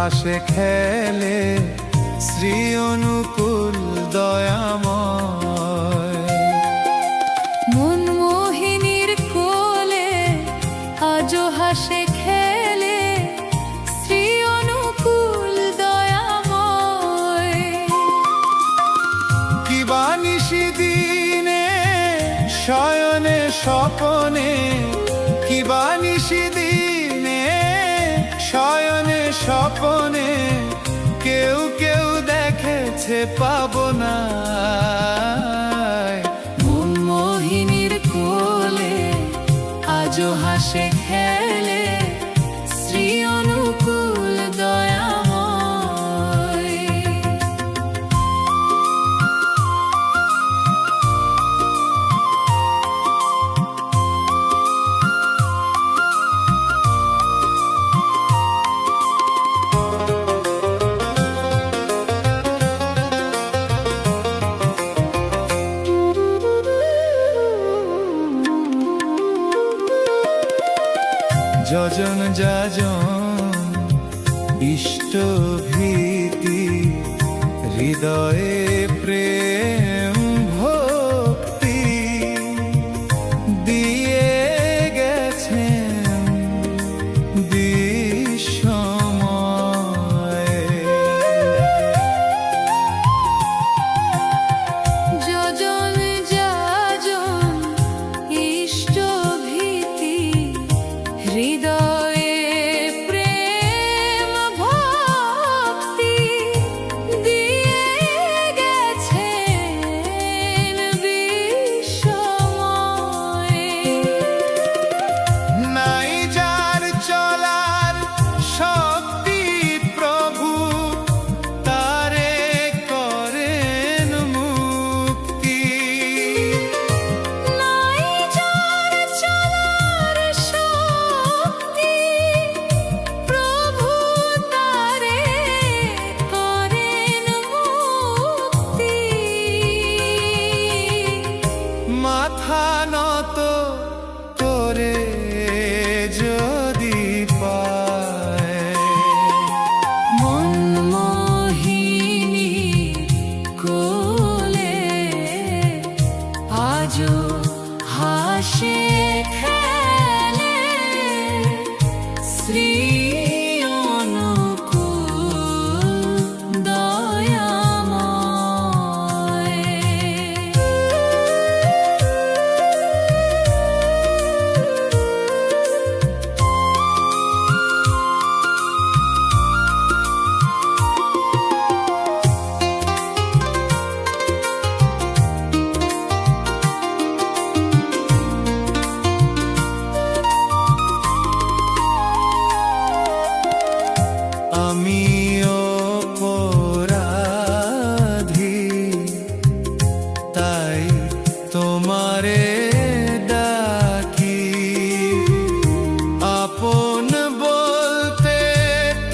হাসে খেলে শ্রী অনুকূল দয়াময়। মনমোহিনীর কোলে আজো হাসে খেলে শ্রী অনুকূল দয়াময়। কিবা নিশি দিনে শয়নে স্বপনে, কিবা নিশি দিনে শয়নে স্বপনে, কেউ কেউ দেখেছে পাবনায়। মনমোহিনীর কোলে আজো হাসে খেলে শ্রী অনুকূল দয়াময়। যজন যাজন ইষ্ট ভীতি, হৃদয়ে প্রেম ভক্তি দিয়ে গেছেন বিশ্বময়। যজন যাজন ইষ্ট ভীতি, হৃদয়ে প্রেম ভক্তি দিয়ে গেছেন বিশ্বময়। নাই যার চলার শক্তি প্রভু, তারে করেন মুক্তি। নাই যার চলার শক্তি, প্রভু তারে করেন মুক্তি। মাথা নত করে যদি পায়, মনমোহিনী কোলে আজো হাসে খেলে শ্রী অনুকূল দয়াময়। আমি অপরাধী, তাই তোমারে ডাকি। আপন বলতে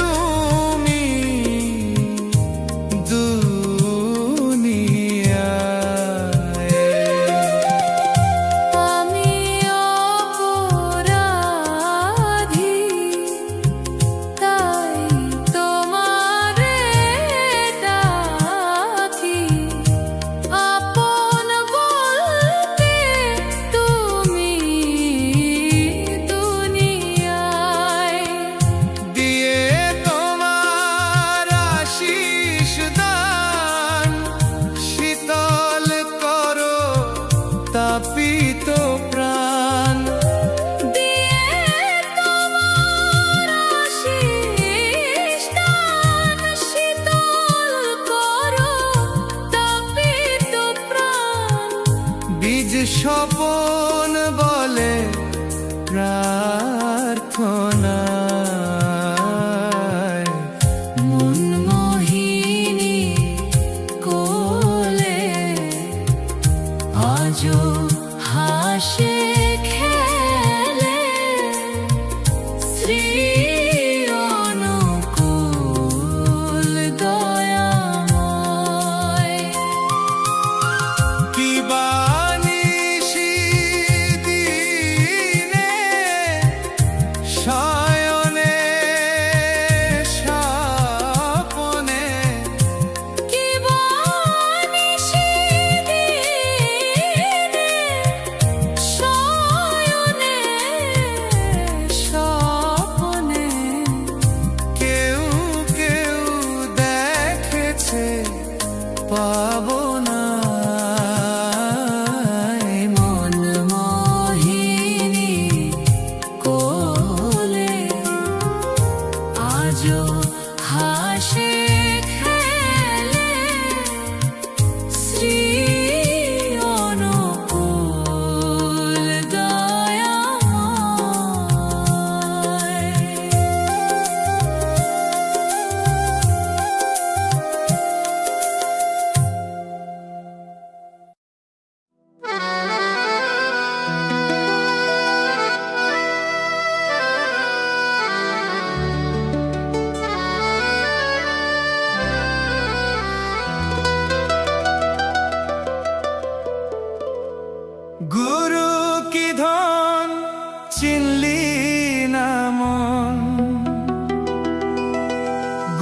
তুমি দুনিয়ায়। আমি অপরাধী, তাই তোমারে ডাকি। আপন বলতে তুমি দুনিয়ায়। দিয়ে তোমার আশিস দান, শীতল করো তাপিত প্রাণ। দিয়ে তোমার আশিস দান, শীতল করো তাপিত প্রাণ। বীজ স্বপন বলে প্রার্থনায়। মনমোহিনী কোলে আজো হাসে খেলে শ্রী অনুকূল দয়াময়। কিবা নিশি দিনে শয়নে পাবো না। মন মোহিনী কোলে আজও হাসে খেলে শ্রী অনুকূল দয়াময়। গুরু কি ধন চিনলি না মন,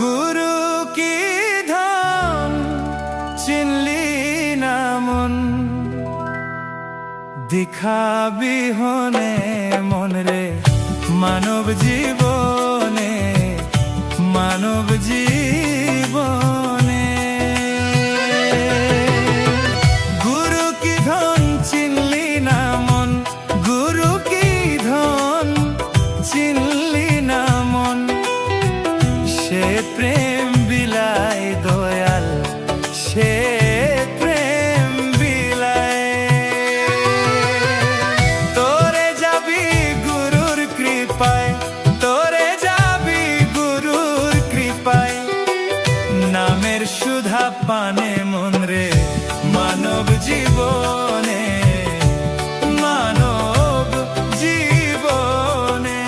গুরু কি ধন চিনলি না মন, দিখাবি হনে মন রে মানব জীবনে, মানব জীবনে। গুরু কি ধন চিনলি না মন, গুরু কি ধন চিনলি না মন, সে প্রেম বিলায় দয়াল, সে প্রেম বিলায়। তোরে যাবি গুরুর কৃপায়, তোরে যাবি গুরুর কৃপায়, নামের সুধা পানে মন রে মানব জীবনে, মানব জীবনে।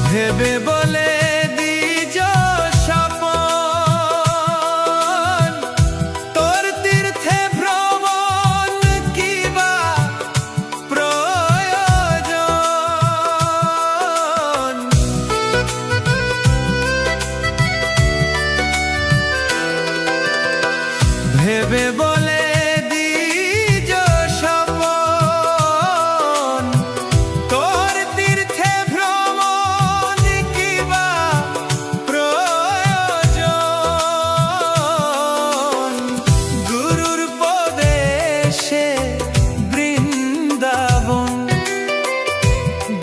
ভেবে বলে দিজ স্বপন, তোর তীর্থে ভ্রমণ কিবা প্রয়োজন। ভেবে বলে দিজ স্বপন, তোর তীর্থে ভ্রমণ কিবা প্রয়োজন। গুরুর পদেশে বৃন্দাবন,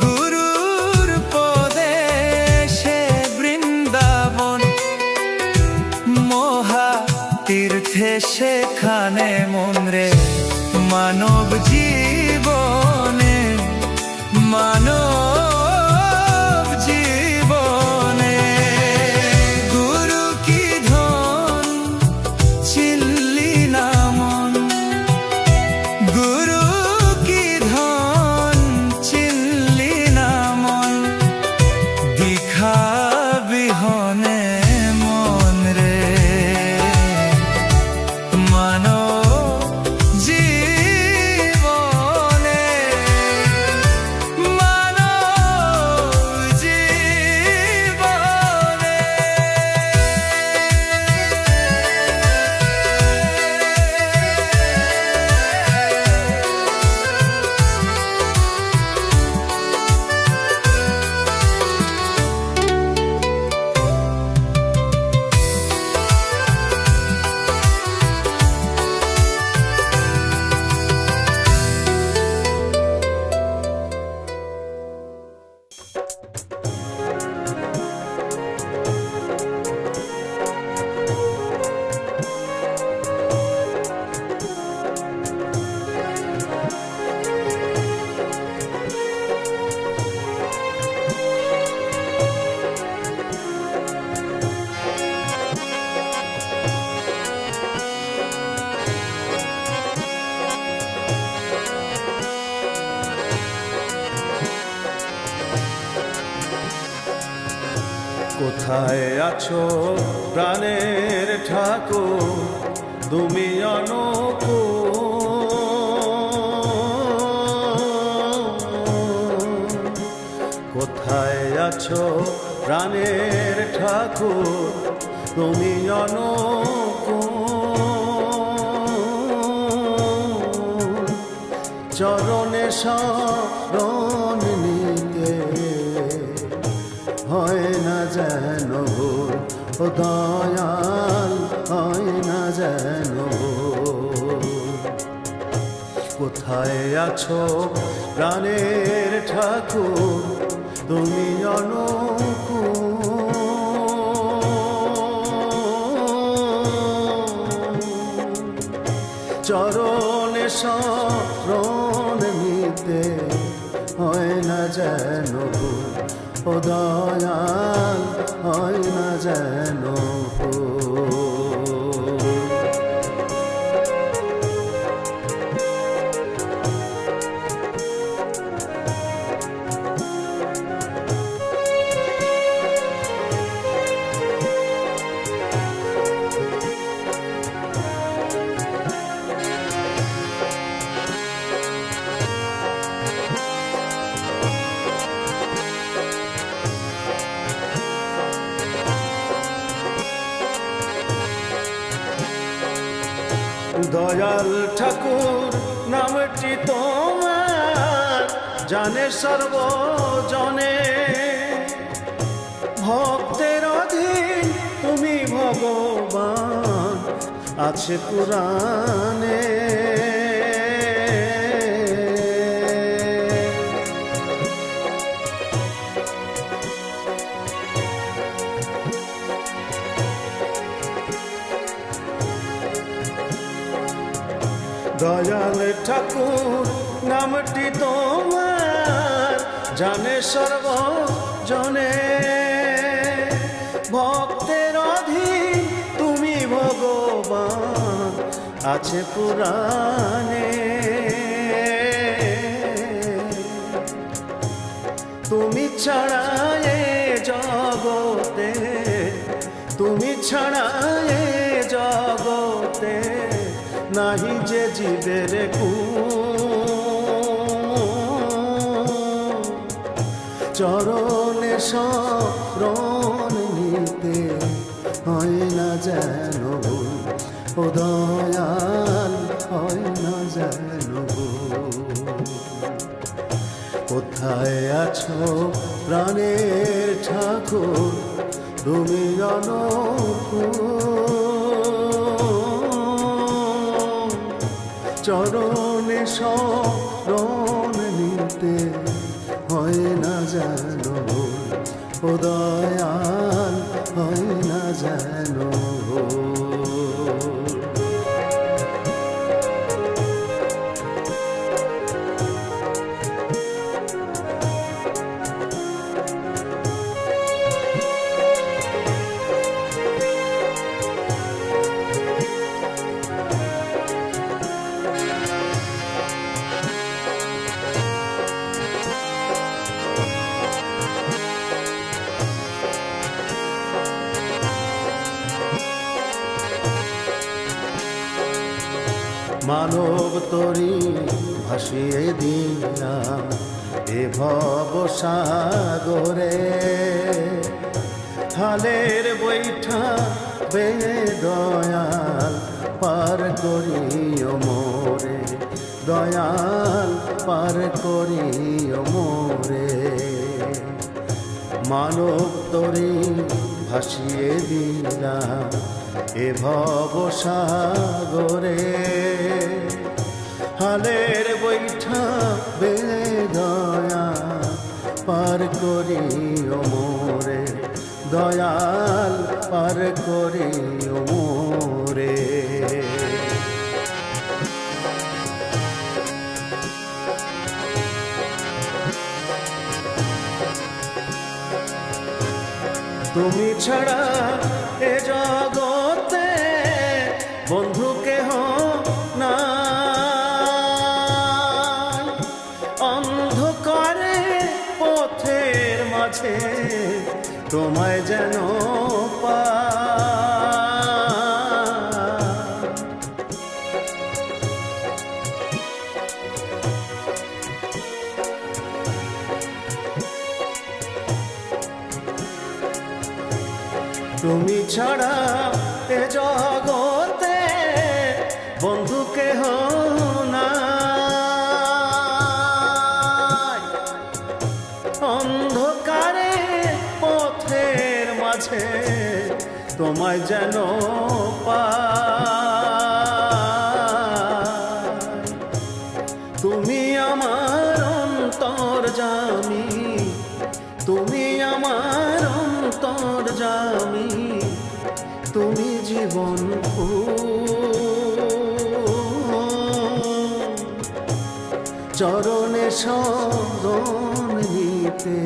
গুরুর পদেশে বৃন্দাবন, মহা তীর্থে সেখানে মন রে মানব জীবনে, মানব জীবনে। গুরু কি ধন চিনলি না মন, গুরু কি ধন চিনলি না মন, দিখাবি হনে মন রে মানব জীবনে, মানব কোথায় আছো প্রাণের ঠাকুর তুমি কোথায় আছো প্রাণের ঠাকুর তুমি চরণে শরণ নিতে হয় না যেন ভুল ও দয়াল হয় না যেন ভুল। কোথায় আছো প্রাণের ঠাকুর তুমি চরণে শরণ নিতে হয় না যেন ভুল ও দয়াল হয় না যেন ভুল। দয়াল ঠাকুর নামটি তোমার জানে সর্বজনে, ভক্তের অধীন তুমি ভগবান আছে পুরাণে। দয়াল ঠাকুর নামটি তোমার জানে সর্বজনে, ভক্তের অধীন তুমি ভগবান আছে পুরাণে। তুমি ছাড়া এ জগতে, তুমি ছাড়া এ জগতে নাহি যে জীবের চরণে শরণ নিতে হয় না যেন ভুল ও দয়াল হয় না যেন ভুল। কোথায় আছো প্রাণের ঠাকুর তুমি চরণে শরণ নিতে হয় না যেন ভুল ও দয়াল হয় না যেন ভুল। মানব তরি ভাসিয়ে দিলাম এ ভব সাগরে, হালের বৈঠা বে দয়াল পার করিও মোরে, দয়াল পার করিও মোরে। মানব তরি ভাসিয়ে দিলাম এ ভব সাগরে, হালের বৈঠা বে দয়াল পার করিও মোরে, দয়াল পার করিও মোরে। তুমি ছাড়া এ জগতে বন্ধু কেহ না, অন্ধকারে পথের মাঝে তোমায় যেন তুমি ছাড়া এ জগতে বন্ধু কেহ নাই। অন্ধকারে পথের মাঝে তোমায় যেন পাই। তুমি আমার অন্তর্যামী, তুমি আমার অন্তর্যামী, তুমি জীবন চরণে শরণ নিতে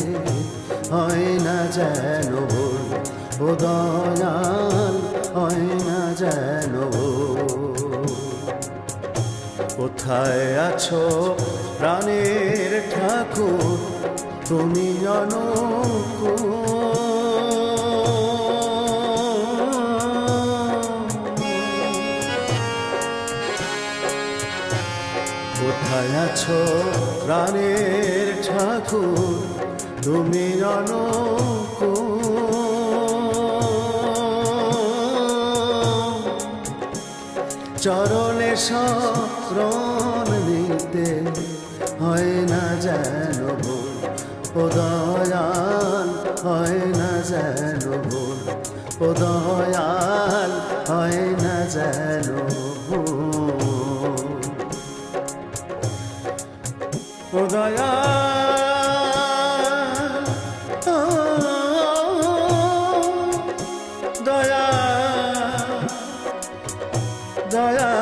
হয় না যেন ভুল, ও দয়াল হয় না যেন ভুল। কোথায় আছো প্রাণের ঠাকুর, তুমি অনুকূল। কোথায় আছো প্রাণের ঠাকুর, তুমি অনুকূল। চরণে শরণ নিতে হয় না যেন ভুল, ও দয়াল হয় না যেন ভুল, ও দয়াল হয় না যেন ভুল, ও দয়াল, দয়াল, দয়াল,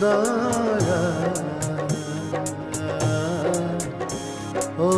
দয়াল, ও